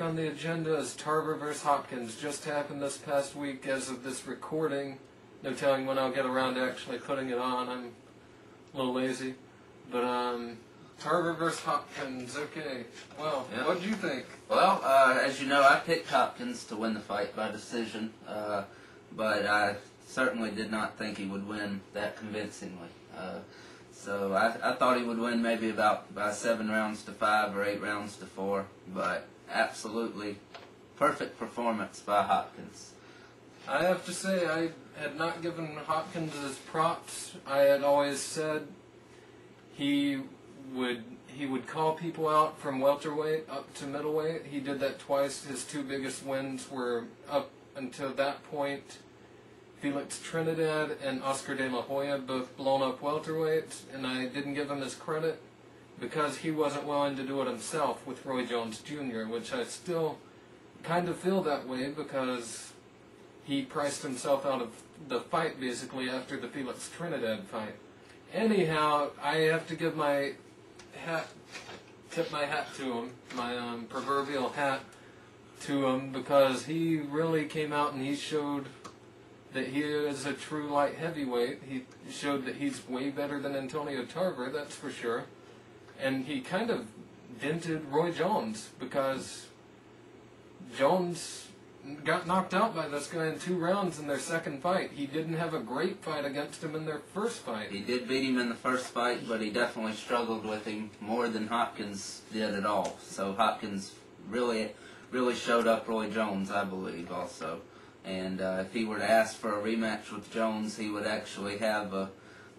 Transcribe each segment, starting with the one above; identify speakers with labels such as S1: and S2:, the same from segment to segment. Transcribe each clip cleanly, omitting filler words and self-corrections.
S1: back on the agenda is Tarver versus Hopkins. Just happened this past week as of this recording. No telling when I'll get around to actually putting it on. I'm a little lazy. But, Tarver versus Hopkins. Okay. Well,
S2: yeah.
S1: What did you think?
S2: Well, as you know, I picked Hopkins to win the fight by decision. But I certainly did not think he would win that convincingly. So I thought he would win maybe by 7 rounds to 5 or 8 rounds to 4, but absolutely perfect performance by Hopkins.
S1: I have to say, I had not given Hopkins his props. I had always said he would call people out from welterweight up to middleweight. He did that twice. His 2 biggest wins were up until that point. Felix Trinidad and Oscar de la Hoya both blown up welterweights, and I didn't give him his credit because he wasn't willing to do it himself with Roy Jones Jr., which I still kind of feel that way because he priced himself out of the fight basically after the Felix Trinidad fight. Anyhow, I have to give my hat, tip my hat to him, my proverbial hat to him, because he really came out and he showed that he is a true light heavyweight. He showed that he's way better than Antonio Tarver, that's for sure. And he kind of dented Roy Jones because Jones got knocked out by this guy in 2 rounds in their second fight. He didn't have a great fight against him in their first fight.
S2: He did beat him in the first fight, but he definitely struggled with him more than Hopkins did at all. So Hopkins really showed up Roy Jones, I believe, also. And if he were to ask for a rematch with Jones, he would actually have a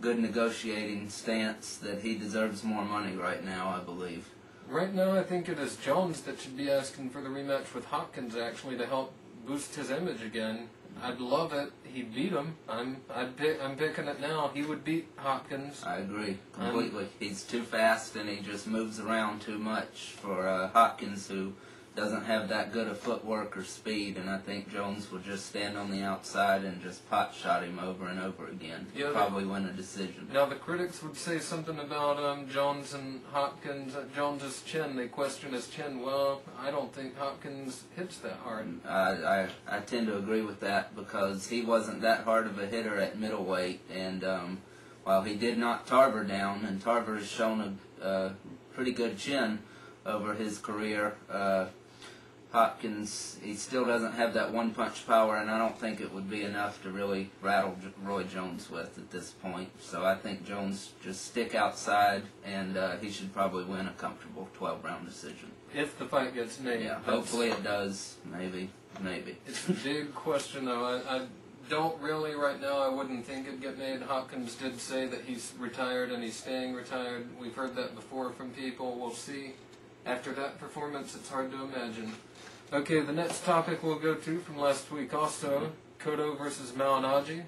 S2: good negotiating stance that he deserves more money right now, I believe.
S1: Right now, I think it is Jones that should be asking for the rematch with Hopkins, actually, to help boost his image again. I'd love it. He'd beat him. I'm picking it now. He would beat Hopkins.
S2: I agree completely. He's too fast, and he just moves around too much for Hopkins, who doesn't have that good of footwork or speed, and I think Jones would just stand on the outside and just pot shot him over and over again.
S1: Yeah,
S2: probably win a decision.
S1: Now the critics would say something about Jones and Hopkins, Jones's chin. They question his chin. Well, I don't think Hopkins hits that hard.
S2: I tend to agree with that because he wasn't that hard of a hitter at middleweight, and while he did knock Tarver down, and Tarver has shown a pretty good chin over his career, Hopkins, he still doesn't have that one-punch power, and I don't think it would be enough to really rattle Roy Jones with at this point. So I think Jones just stick outside, and he should probably win a comfortable 12-round decision.
S1: If the fight gets made.
S2: Yeah, hopefully it does. Maybe.
S1: It's a big question, though. I don't really, right now, I wouldn't think it'd get made. Hopkins did say that he's retired and he's staying retired. We've heard that before from people. We'll see. After that performance, it's hard to imagine. Okay, the next topic we'll go to from last week also, Cotto versus Malignaggi.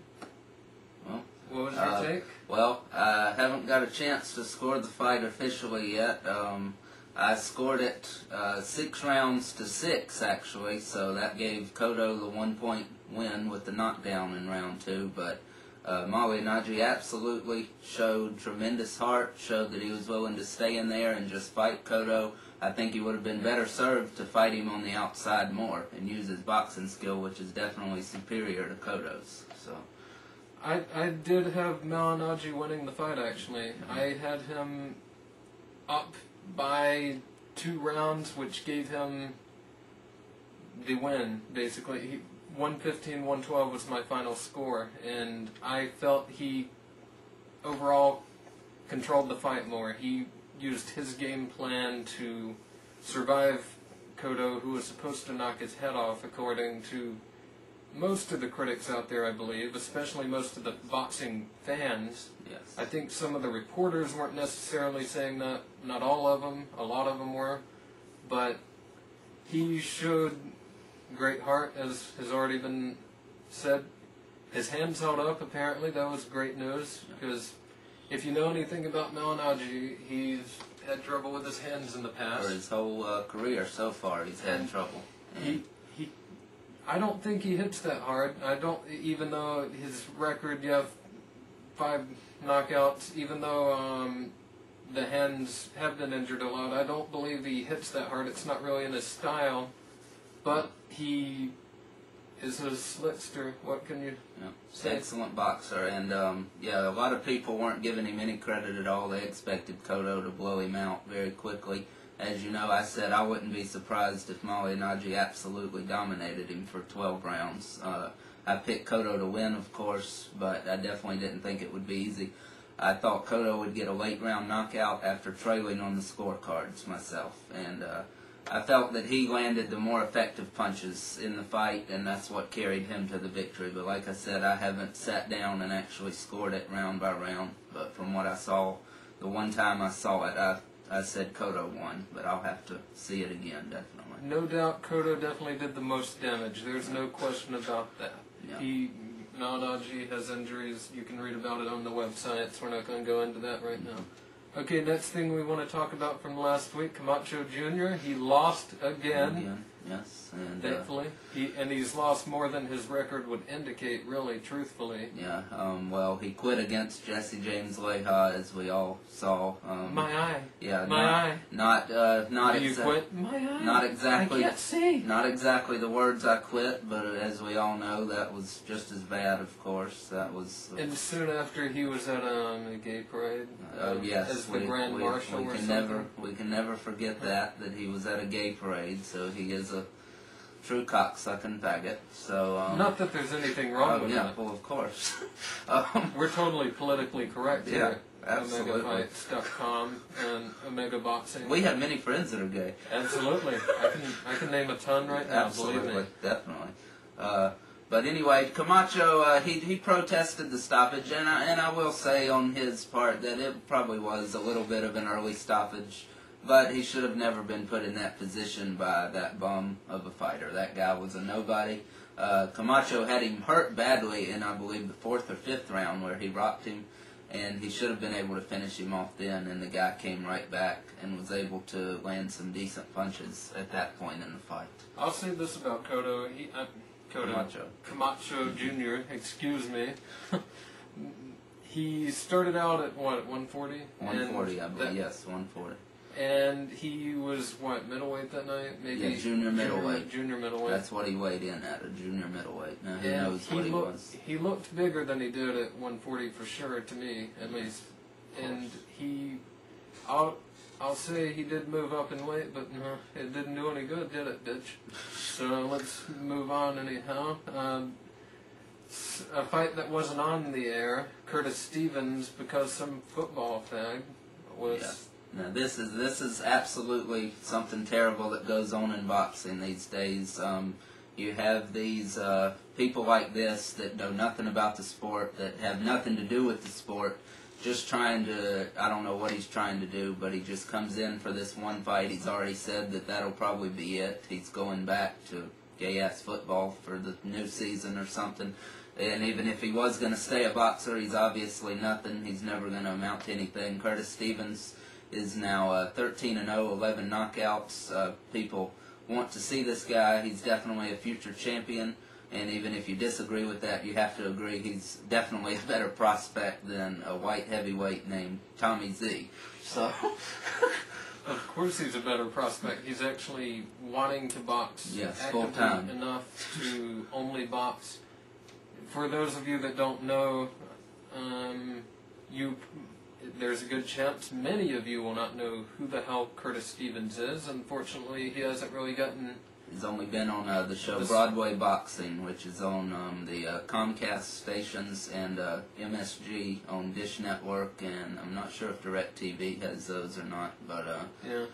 S2: Well,
S1: what was your take?
S2: Well, I haven't got a chance to score the fight officially yet. I scored it 6 rounds to 6, actually, so that gave Cotto the 1-point win with the knockdown in round 2, but Malignaggi absolutely showed tremendous heart, showed that he was willing to stay in there and just fight Cotto. I think he would have been better served to fight him on the outside more and use his boxing skill, which is definitely superior to Cotto's. So,
S1: I did have Malignaggi winning the fight, actually. I had him up by 2 rounds, which gave him the win, basically. 115-112 was my final score, and I felt he overall controlled the fight more. He used his game plan to survive Cotto, who was supposed to knock his head off, according to most of the critics out there, I believe, especially most of the boxing fans.
S2: yes.
S1: I think some of the reporters weren't necessarily saying that. Not all of them. A lot of them were. But he showed great heart, as has already been said. His hands held up, apparently. That was great news, because if you know anything about Malignaggi, he's had trouble with his hands in the past.
S2: For his whole career so far, he's had trouble.
S1: I don't think he hits that hard. I don't, even though his record, 5 knockouts, even though the hands have been injured a lot, I don't believe he hits that hard. It's not really in his style. but he is a slickster. What can you say?
S2: Excellent boxer, and yeah, a lot of people weren't giving him any credit at all. They expected Cotto to blow him out very quickly. As you know, I said I wouldn't be surprised if Malignaggi absolutely dominated him for 12 rounds. I picked Cotto to win, of course, but I definitely didn't think it would be easy. I thought Cotto would get a late round knockout after trailing on the scorecards myself, and I felt that he landed the more effective punches in the fight, and that's what carried him to the victory. But like I said, I haven't sat down and actually scored it round by round, but from what I saw, the one time I saw it, I said Cotto won, but I'll have to see it again, definitely.
S1: No doubt Cotto definitely did the most damage. There's no question about that.
S2: Yeah.
S1: Malignaggi has injuries. You can read about it on the websites. We're not going to go into that right now. Okay, next thing we want to talk about from last week, Camacho Jr. He lost again.
S2: Yes, and
S1: thankfully, he's lost more than his record would indicate. Really, truthfully.
S2: Yeah. Well, he quit against Jesse James Leha, as we all saw.
S1: My eye.
S2: Yeah.
S1: My eye.
S2: Not
S1: you quit? My eye.
S2: Not exactly.
S1: I can't see.
S2: Not exactly the words I quit, but as we all know, that was just as bad. Of course, that was.
S1: And soon after, he was at a gay parade.
S2: Yes.
S1: As the Grand Marshal or something.
S2: We can never forget that he was at a gay parade. So he is a true cocksucking faggot. So
S1: not that there's anything wrong with that.
S2: Well, of course.
S1: We're totally politically correct here.
S2: Absolutely.
S1: OmegaFights.com and Omega Boxing.
S2: We have many friends that are gay.
S1: Absolutely. I can name a ton right now.
S2: Absolutely,
S1: believe me.
S2: Definitely. But anyway, Camacho, he protested the stoppage, and I will say on his part that it probably was a little bit of an early stoppage, but he should have never been put in that position by that bum of a fighter. That guy was a nobody. Camacho had him hurt badly in, I believe, the 4th or 5th round where he rocked him, and he should have been able to finish him off then, and the guy came right back and was able to land some decent punches at that point in the fight.
S1: I'll say this about Cotto. Camacho Jr., excuse me. He started out at, what, 140?
S2: 140, I believe, yes, 140.
S1: And he was, what, middleweight that night? Maybe
S2: yeah, junior middleweight.
S1: Junior middleweight.
S2: That's what he weighed in at, a junior middleweight. Now, who knows what he was.
S1: He looked bigger than he did at 140 for sure, to me, at least. And I'll say he did move up in weight, but no, it didn't do any good, did it, bitch? So let's move on anyhow. A fight that wasn't on the air, Curtis Stevens, because some football fag was...
S2: Yeah. Now this is absolutely something terrible that goes on in boxing these days. You have these people like this that know nothing about the sport, that have nothing to do with the sport, just trying to, I don't know what he's trying to do, but he just comes in for this one fight. He's already said that that'll probably be it. He's going back to gay-ass football for the new season or something. And even if he was going to stay a boxer, he's obviously nothing. He's never going to amount to anything. Curtis Stevens is now 13-0, 11 knockouts. People want to see this guy. He's definitely a future champion. And even if you disagree with that, you have to agree he's definitely a better prospect than a white heavyweight named Tommy Z. So,
S1: of course he's a better prospect. He's actually wanting to box.
S2: Yes, full time.
S1: Enough to only box. For those of you that don't know, there's a good chance many of you will not know who the hell Curtis Stevens is. Unfortunately, he hasn't really gotten...
S2: He's only been on the show Broadway Boxing, which is on the Comcast stations, and MSG on Dish Network, and I'm not sure if DirecTV has those or not, but
S1: yeah.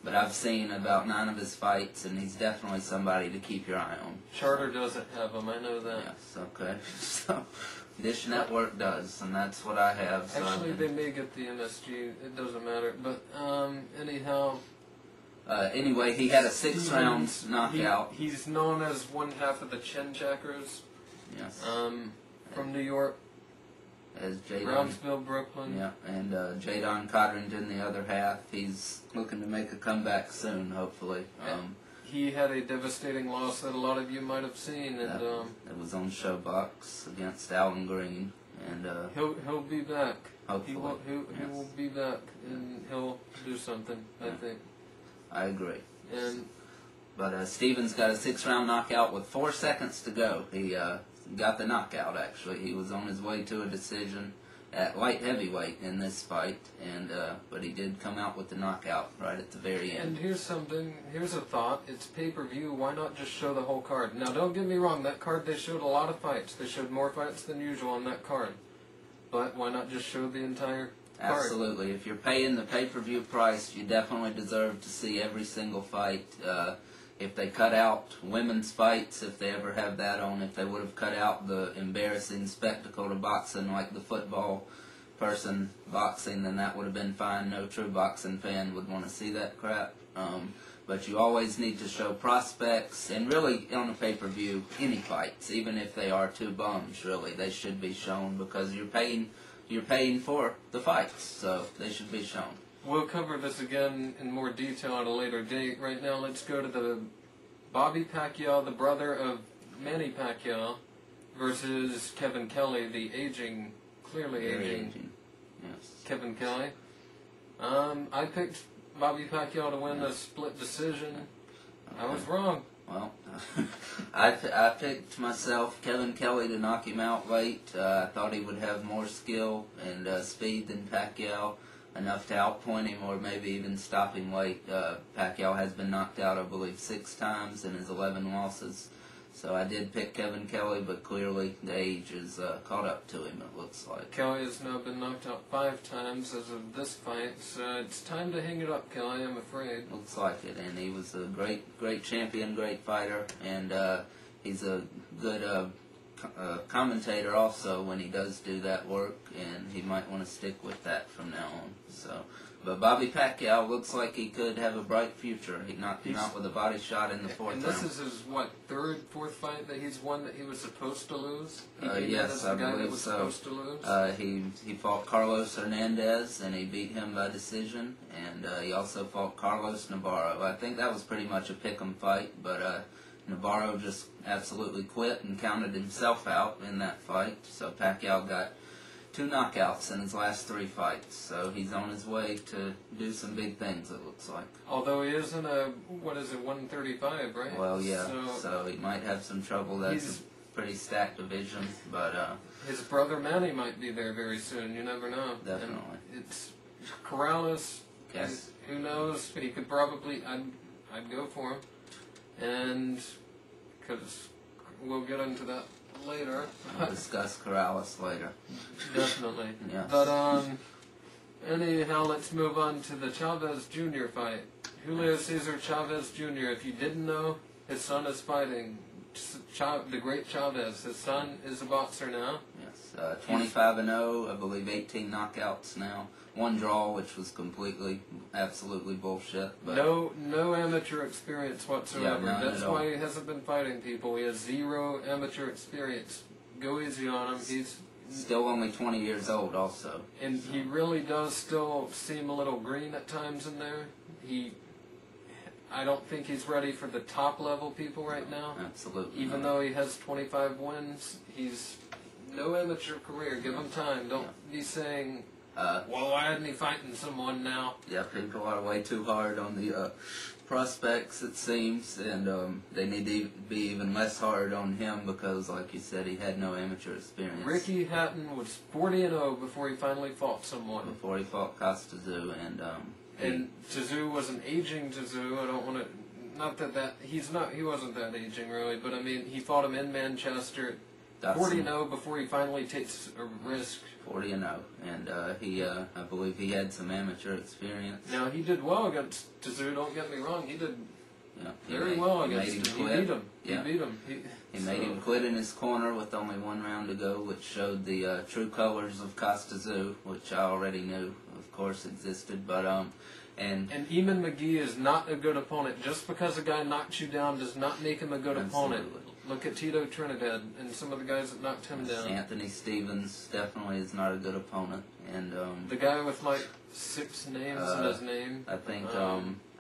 S2: But I've seen about 9 of his fights, and he's definitely somebody to keep your eye on.
S1: Charter doesn't have him, I know that.
S2: Yes, okay. So Dish Network does, and that's what I have. So
S1: actually, they may get the MSG, it doesn't matter, but anyhow...
S2: anyway, he had a 6-round knockout.
S1: He's known as one half of the Chin Checkers.
S2: Yes.
S1: From New York.
S2: As
S1: Brownsville, Brooklyn.
S2: Yeah, and Jadon Cotterington, the other half. He's looking to make a comeback soon, hopefully.
S1: He had a devastating loss that a lot of you might have seen, and
S2: it was on Showbox against Alan Green, and
S1: he'll be back.
S2: Hopefully,
S1: he will be back, and he'll do something. I think.
S2: I agree.
S1: And
S2: But Stevens got a 6-round knockout with 4 seconds to go. He got the knockout, actually. He was on his way to a decision at light heavyweight in this fight, and but he did come out with the knockout right at the very end.
S1: And here's a thought. It's pay-per-view. Why not just show the whole card? Now, don't get me wrong. That card, they showed a lot of fights. They showed more fights than usual on that card. But why not just show the entire card?
S2: Absolutely. If you're paying the pay-per-view price, you definitely deserve to see every single fight. If they cut out women's fights, if they ever have that on, if they would have cut out the embarrassing spectacle to boxing like the football person boxing, then that would have been fine. No true boxing fan would want to see that crap. But you always need to show prospects, and really on a pay-per-view, any fights, even if they are two bums, really, they should be shown because you're paying for the fights, so they should be shown.
S1: We'll cover this again in more detail at a later date. Right now, let's go to the Bobby Pacquiao, the brother of Manny Pacquiao, versus Kevin Kelly, the clearly aging
S2: Yes.
S1: Kevin Kelly. I picked Bobby Pacquiao to win a split decision.
S2: Okay.
S1: I was wrong.
S2: Well, I picked myself Kevin Kelly to knock him out late. I thought he would have more skill and speed than Pacquiao, enough to outpoint him or maybe even stop him late. Pacquiao has been knocked out, I believe, 6 times in his 11 losses. So I did pick Kevin Kelly, but clearly the age is caught up to him, it looks like.
S1: Kelly has now been knocked out 5 times as of this fight, so it's time to hang it up, Kelly, I'm afraid.
S2: Looks like it, and he was a great champion, great fighter, and he's a good commentator also when he does do that work, and he might want to stick with that from now on. So, but Bobby Pacquiao looks like he could have a bright future. He knocked him out with a body shot in the 4th round.
S1: And this is his, 3rd, 4th fight that he's won that he was supposed to lose?
S2: Yes, I believe so.
S1: Supposed to lose?
S2: He fought Carlos Hernandez, and he beat him by decision, and he also fought Carlos Navarro. I think that was pretty much a pick'em fight, but Navarro just absolutely quit and counted himself out in that fight, so Pacquiao got 2 knockouts in his last 3 fights, so he's on his way to do some big things, it looks like.
S1: Although he is in a, 135, right?
S2: Well, yeah, so he might have some trouble. That's a pretty stacked division, but
S1: his brother Manny might be there very soon, you never know.
S2: Definitely.
S1: And it's Corrales,
S2: yes.
S1: Who knows, he could probably, I'd go for him. And, because we'll get into that later.
S2: We'll discuss Corrales later.
S1: Definitely.
S2: Yes.
S1: But, anyhow, let's move on to the Chavez Jr. fight. Julio Cesar Chavez Jr., if you didn't know, his son is fighting. The great Chavez. His son is a boxer now.
S2: Yes. 25-0, I believe 18 knockouts now. 1 draw, which was absolutely bullshit. But
S1: no amateur experience whatsoever.
S2: Yeah,
S1: that's why he hasn't been fighting people. He has 0 amateur experience. Go easy on him. He's
S2: still only 20 years old also.
S1: And he really does still seem a little green at times in there. I don't think he's ready for the top level people right now.
S2: Absolutely.
S1: Even though he has 25 wins, he's no amateur career. Give him time. Don't be saying, well, why isn't he fighting someone now?
S2: Yeah, people are way too hard on the prospects, it seems, and they need to be even less hard on him because, like you said, he had no amateur experience.
S1: Ricky Hatton was 40-0 before he finally fought someone.
S2: Before he fought Costa-Tzu,
S1: and Tszyu was an aging Tszyu. I don't want to, not that he wasn't that aging really, but I mean, he fought him in Manchester, 40-0 before he finally takes a risk.
S2: 40-0, and I believe he had some amateur experience.
S1: Now he did well against Tszyu. Don't get me wrong, he did very well against him. He beat him.
S2: Yeah.
S1: He beat him.
S2: He made him quit in his corner with only 1 round to go, which showed the true colors of Costa-Tzu, which I already knew, of course, existed. But and
S1: Eamon McGee is not a good opponent. Just because a guy knocks you down does not make him a good opponent. Look at Tito Trinidad and some of the guys that knocked him down.
S2: Anthony Stevens definitely is not a good opponent. And
S1: the guy with like 6 names in his name.
S2: I think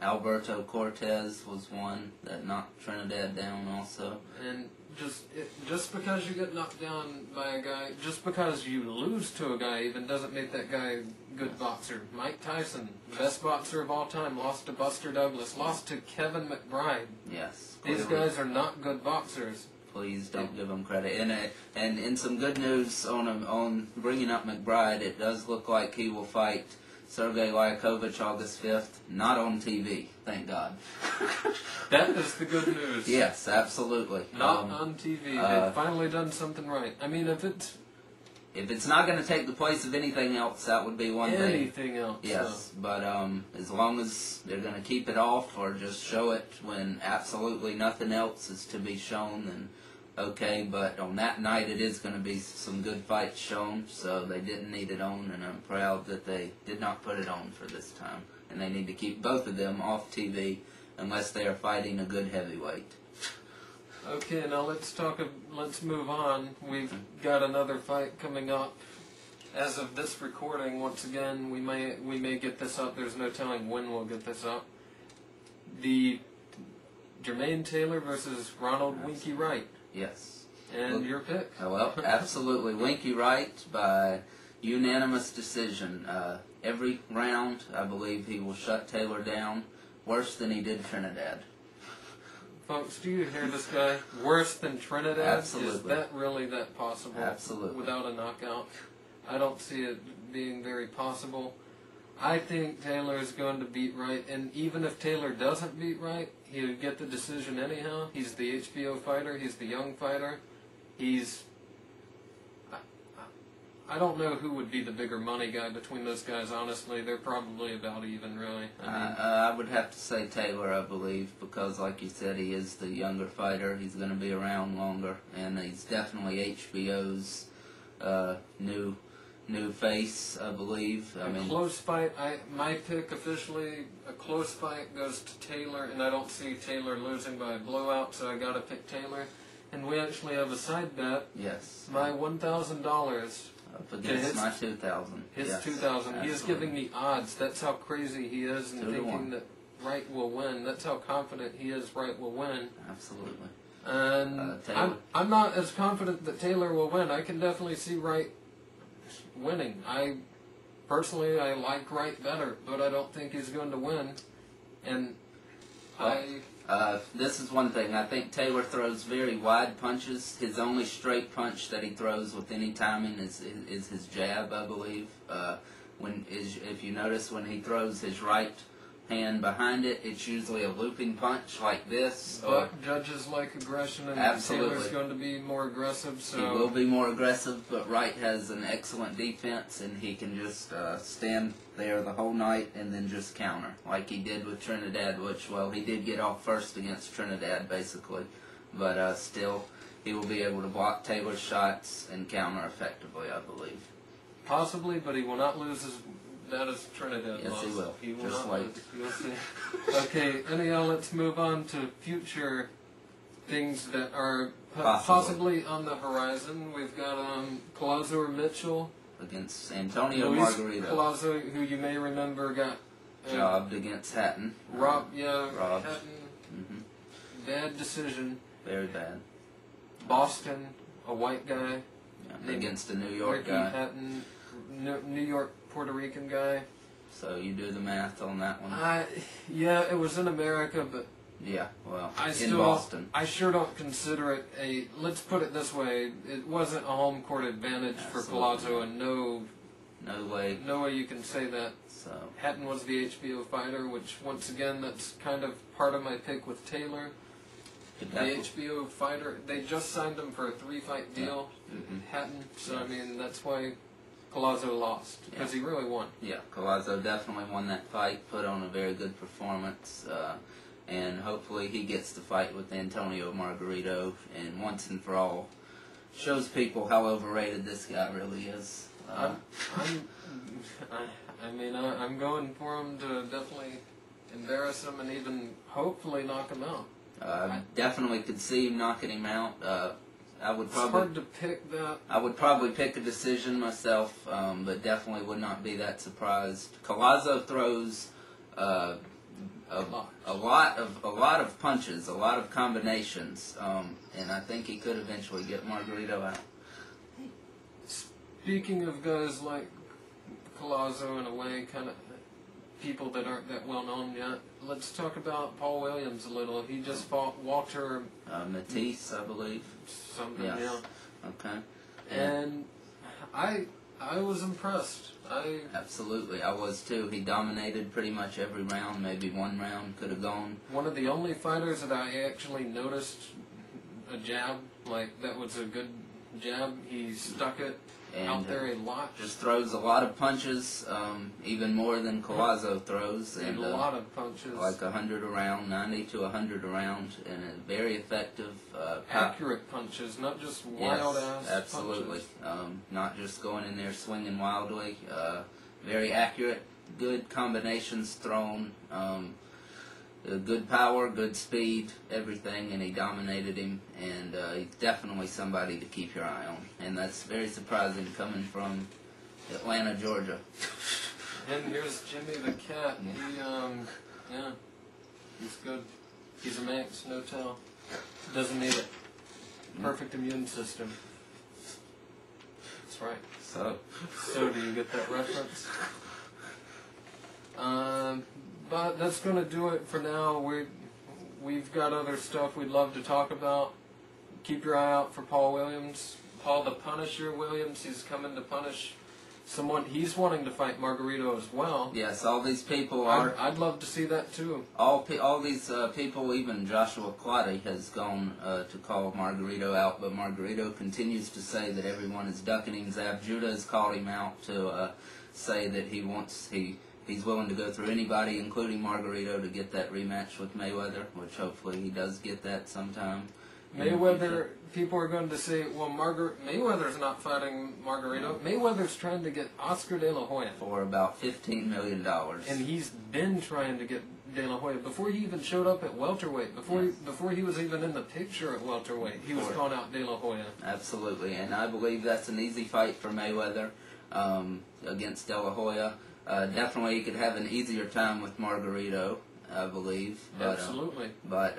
S2: Alberto Cortez was one that knocked Trinidad down also.
S1: And just because you get knocked down by a guy, just because you lose to a guy, even doesn't make that guy a good boxer. Mike Tyson, the best boxer of all time, lost to Buster Douglas, lost to Kevin McBride.
S2: Yes.
S1: These guys are not good boxers.
S2: Please don't give him credit. And in some good news on bringing up McBride, it does look like he will fight Sergey Lyakovich August 5th, not on TV, thank God.
S1: That is the good news.
S2: Yes, absolutely.
S1: Not on TV. They've finally done something right. I mean, if
S2: it's not going to take the place of anything else, that would be one thing.
S1: Anything else.
S2: Yes, but as long as they're going to keep it off or just show it when absolutely nothing else is to be shown, then okay, but on that night it is going to be some good fights shown, so they didn't need it on, and I'm proud that they did not put it on for this time. And they need to keep both of them off TV unless they are fighting a good heavyweight.
S1: Okay, now let's move on. We've got another fight coming up. As of this recording, once again, we may get this up. There's no telling when we'll get this up. The Jermaine Taylor versus Ronald Winky Wright.
S2: Yes.
S1: And your pick?
S2: Well, absolutely. Winky Wright by unanimous decision. Every round, I believe he will shut Taylor down worse than he did Trinidad.
S1: Folks, do you hear this guy? Worse than Trinidad?
S2: Absolutely.
S1: Is that really that possible?
S2: Absolutely.
S1: Without a knockout? I don't see it being very possible. I think Taylor is going to beat Wright, and even if Taylor doesn't beat Wright, he would get the decision anyhow. He's the HBO fighter. He's the young fighter. I don't know who would be the bigger money guy between those guys, honestly. They're probably about even, really.
S2: I would have to say Taylor, I believe, because like you said, he is the younger fighter. He's going to be around longer, and he's definitely HBO's new face, I believe.
S1: Close fight. My pick officially, a close fight goes to Taylor, and I don't see Taylor losing by a blowout, so I got to pick Taylor. And we actually have a side bet.
S2: Yes.
S1: My $1,000
S2: up against my 2,000.
S1: His
S2: yes,
S1: 2,000. He is giving me odds. That's how crazy he is, and thinking that Wright will win. That's how confident he is. Wright will win.
S2: Absolutely.
S1: And I'm not as confident that Taylor will win. I can definitely see Wright winning. Personally, I like Wright better, but I don't think he's going to win. And
S2: this is one thing. I think Taylor throws very wide punches. His only straight punch that he throws with any timing is his jab, I believe. If you notice, when he throws his right hand behind it, it's usually a looping punch like this.
S1: But judges like aggression, and Taylor's going to be more aggressive. So
S2: he will be more aggressive, but Wright has an excellent defense, and he can just stand there the whole night and then just counter, like he did with Trinidad, which, well, he did get off first against Trinidad, basically. But still, he will be able to block Taylor's shots and counter effectively, I believe.
S1: Possibly, but he will not lose that is Trinidad.
S2: Yes,
S1: loss.
S2: he will.
S1: He will
S2: just
S1: not
S2: wait.
S1: lose. You'll see. Okay, anyhow, let's move on to future things that are possibly on the horizon. We've got Collazo or Mitchell
S2: against Antonio
S1: Luis
S2: Margarito.
S1: Collazo, who you may remember got
S2: jobbed against Hatton.
S1: Robbed.
S2: Robbed.
S1: Hatton. Bad decision.
S2: Very bad.
S1: Boston, a white guy.
S2: Yeah, against a New York
S1: Ricky
S2: guy.
S1: Hatton, New York Puerto Rican guy.
S2: So you do the math on that one.
S1: Yeah, it was in America, but
S2: yeah, well,
S1: in
S2: Boston.
S1: I sure don't consider it a. Let's put it this way: it wasn't a home court advantage for Collazo, and no way you can say that.
S2: So
S1: Hatton was the HBO fighter, which once again, that's kind of part of my pick with Taylor. The HBO fighter, they just signed him for a 3-fight deal, Hatton. So I mean, that's why Collazo lost, because he really won.
S2: Yeah, Collazo definitely won that fight, put on a very good performance, and hopefully he gets to fight with Antonio Margarito, and once and for all, shows people how overrated this guy really is.
S1: I'm going for him to definitely embarrass him and even hopefully knock him out.
S2: I definitely could see him knocking him out.
S1: It's hard to pick that.
S2: I would probably pick a decision myself, but definitely would not be that surprised. Collazo throws a lot of punches, a lot of combinations, and I think he could eventually get Margarito out.
S1: Speaking of guys like Collazo, in a way, kind of people that aren't that well known yet, let's talk about Paul Williams a little. He just fought Walter
S2: Matisse, I believe.
S1: Something,
S2: Yes.
S1: yeah.
S2: Okay.
S1: And I was impressed.
S2: Absolutely, I was too. He dominated pretty much every round. Maybe one round could have gone.
S1: One of the only fighters that I actually noticed a jab, like that was a good jab. He stuck it out there a lot.
S2: Just throws a lot of punches, even more than Collazo throws.
S1: And a lot of punches.
S2: Like 100 a round, 90 to 100 a round, and very effective.
S1: Accurate punches, not just wild-ass
S2: absolutely.
S1: punches.
S2: Not just going in there swinging wildly. Very accurate, good combinations thrown. Good power, good speed, everything, and he dominated him, and he's definitely somebody to keep your eye on. And that's very surprising coming from Atlanta, Georgia.
S1: And here's Jimmy the Cat. He, yeah, he's good. He's a Manx, no tell. Doesn't need it. Perfect immune system. That's right. So do you get that reference? But that's going to do it for now. We've got other stuff we'd love to talk about. Keep your eye out for Paul Williams. Paul the Punisher Williams. He's coming to punish someone. He's wanting to fight Margarito as well.
S2: Yes, all these people are.
S1: I'd love to see that too.
S2: All these people, even Joshua Quaddy has gone to call Margarito out, but Margarito continues to say that everyone is ducking him. Zab Judah has called him out to say that he's willing to go through anybody, including Margarito, to get that rematch with Mayweather, which hopefully he does get that sometime.
S1: Mayweather, people are going to say, well, Mayweather's not fighting Margarito. Mayweather's trying to get Oscar De La Hoya.
S2: For about $15 million.
S1: And he's been trying to get De La Hoya. Before he even showed up at welterweight, before he was even in the picture at welterweight, he was calling out De La Hoya.
S2: Absolutely, and I believe that's an easy fight for Mayweather against De La Hoya. Definitely he could have an easier time with Margarito, I believe. But,
S1: Absolutely.
S2: But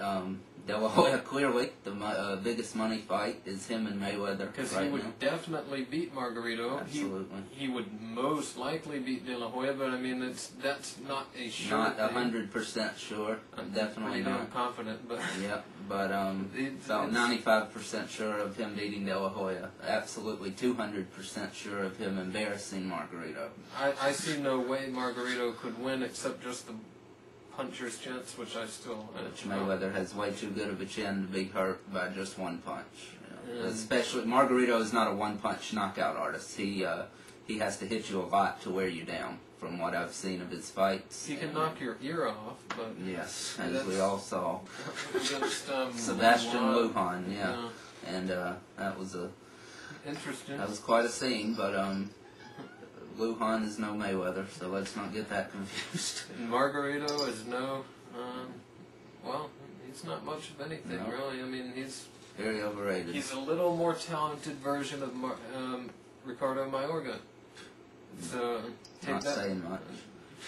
S2: De La Hoya, clearly, the biggest money fight is him and Mayweather.
S1: Because
S2: right
S1: he would
S2: now.
S1: Definitely beat Margarito.
S2: Absolutely.
S1: He would most likely beat De La Hoya, but I mean, that's not a sure
S2: Not
S1: thing.
S2: 100% sure.
S1: I'm
S2: Definitely
S1: pretty
S2: not.
S1: damn confident, but
S2: Yep, but about 95% sure of him beating De La Hoya. Absolutely 200% sure of him embarrassing Margarito.
S1: I see no way Margarito could win except just the puncher's chance, which I still...
S2: Mayweather has way too good of a chin to be hurt by just one punch. You know. Especially, Margarito is not a one-punch knockout artist. He has to hit you a lot to wear you down, from what I've seen of his fights.
S1: He can knock your ear off, but...
S2: Yes, as we all saw.
S1: Against,
S2: Sebastian Lujan, yeah. And that was
S1: interesting.
S2: That was quite a scene, but Lujan is no Mayweather, so let's not get that confused.
S1: And Margarito is no, well, he's not much of anything, really. I mean, he's...
S2: Very overrated.
S1: He's a little more talented version of Ricardo Mayorga. So,
S2: Not saying much.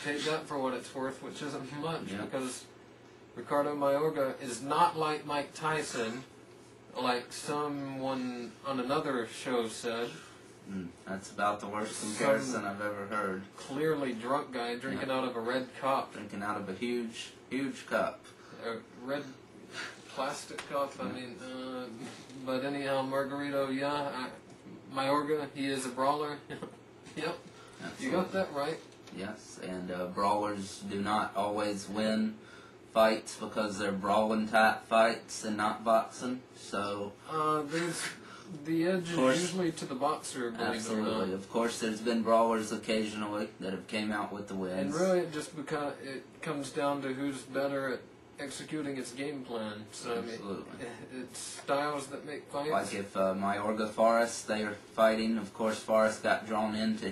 S1: Take that for what it's worth, which isn't much, because Ricardo Mayorga is not like Mike Tyson, like someone on another show said.
S2: That's about the worst comparison I've ever heard.
S1: Clearly drunk guy drinking out of a red cup.
S2: Drinking out of a huge, huge cup.
S1: A red plastic cup, I mean, but anyhow, Margarito, Mayorga, he is a brawler. Yep, absolutely. You got that right.
S2: Yes, and brawlers do not always win fights because they're brawling type fights and not boxing, so...
S1: The edge is usually to the boxer, believe
S2: Absolutely.
S1: it or not.
S2: Of course, there's been brawlers occasionally that have came out with the wins.
S1: And really, it comes down to who's better at executing its game plan. So
S2: Absolutely.
S1: I mean, it's styles that make fights.
S2: Like if Mayorga Forrest, they are fighting. Of course, Forrest got drawn into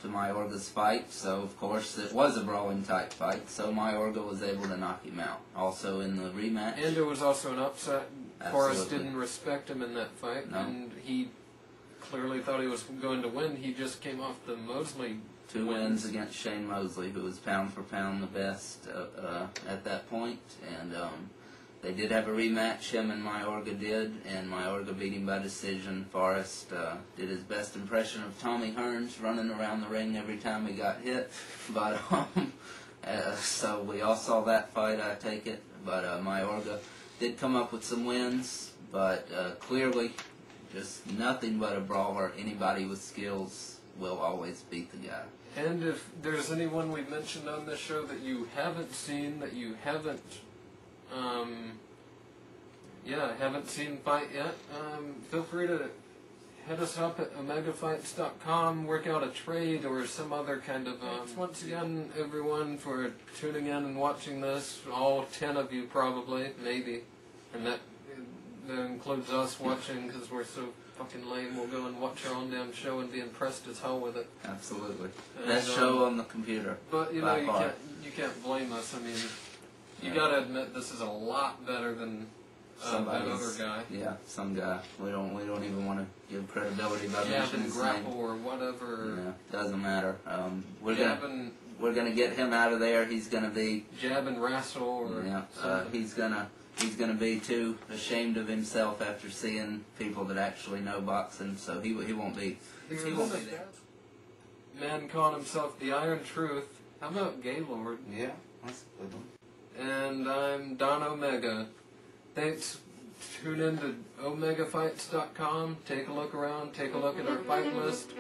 S2: Mayorga's fight, so of course it was a brawling type fight. So Mayorga was able to knock him out. Also in the rematch.
S1: And it was also an upset.
S2: Absolutely.
S1: Forrest didn't respect him in that fight,
S2: No.
S1: and he clearly thought he was going to win. He just came off the Mosley
S2: 2 wins against Shane Mosley, who was pound for pound the best at that point. And they did have a rematch, him and Mayorga did, and Mayorga beat him by decision. Forrest did his best impression of Tommy Hearns, running around the ring every time he got hit. But so we all saw that fight, I take it. But Mayorga did come up with some wins, but clearly just nothing but a brawler. Anybody with skills will always beat the guy.
S1: And if there's anyone we've mentioned on this show that you haven't seen, that you haven't seen fight yet, feel free to hit us up at omegafights.com, work out a trade or some other kind of... Thanks once again, everyone, for tuning in and watching this. All 10 of you probably, maybe. And that includes us watching because we're so fucking lame. We'll go and watch our own damn show and be impressed as hell with it.
S2: Absolutely. Best show on the computer.
S1: But, you know, you can't blame us. I mean, you gotta admit this is a lot better than... that other guy.
S2: Yeah, some guy. We don't even want to give credibility by mentioning his
S1: grapple
S2: name.
S1: or whatever.
S2: Yeah, doesn't matter. We're gonna get him out of there. He's gonna be
S1: jab and wrestle or
S2: he's gonna be too ashamed of himself after seeing people that actually know boxing. So he won't be there.
S1: Man calling himself the Iron Truth. How about Gaylord?
S2: Yeah, that's a good one.
S1: And I'm Don Omega. Thanks. Tune in to omegafights.com. Take a look around. Take a look at our fight list.